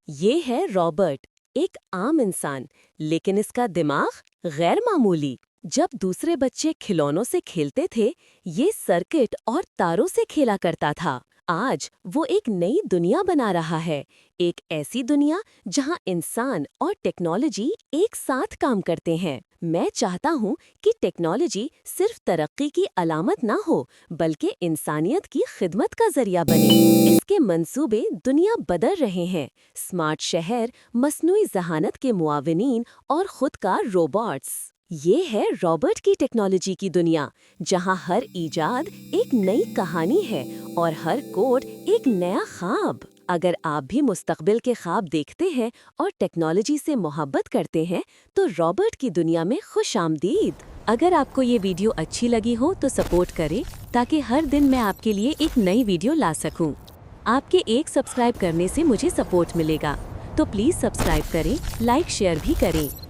یہ ہے رابرٹ، ایک عام انسان، لیکن اس کا دماغ غیر معمولی۔ جب دوسرے بچے کھلونوں سے کھیلتے تھے، یہ سرکٹ اور تاروں سے کھیلا کرتا تھا۔ آج وہ ایک نئی دنیا بنا رہا ہے، ایک ایسی دنیا جہاں انسان اور ٹیکنالوجی ایک ساتھ کام کرتے ہیں۔ میں چاہتا ہوں کہ ٹیکنالوجی صرف ترقی کی علامت نہ ہو، بلکہ انسانیت کی خدمت کا ذریعہ بنے۔ اس کے منصوبے دنیا بدل رہے ہیں: اسمارٹ شہر، مصنوعی ذہانت کے معاونین اور خود کار روبوٹس۔ یہ ہے رابرٹ کی ٹیکنالوجی کی دنیا، جہاں ہر ایجاد ایک نئی کہانی ہے اور ہر کوڈ ایک نیا خواب۔ اگر آپ بھی مستقبل کے خواب دیکھتے ہیں اور ٹیکنالوجی سے محبت کرتے ہیں تو رابرٹ کی دنیا میں خوش آمدید۔ اگر آپ کو یہ ویڈیو اچھی لگی ہو تو سپورٹ کریں تاکہ ہر دن میں آپ کے لیے ایک نئی ویڈیو لا سکوں۔ آپ کے ایک سبسکرائب کرنے سے مجھے سپورٹ ملے گا، تو پلیز سبسکرائب کریں، لائک شیئر بھی کریں۔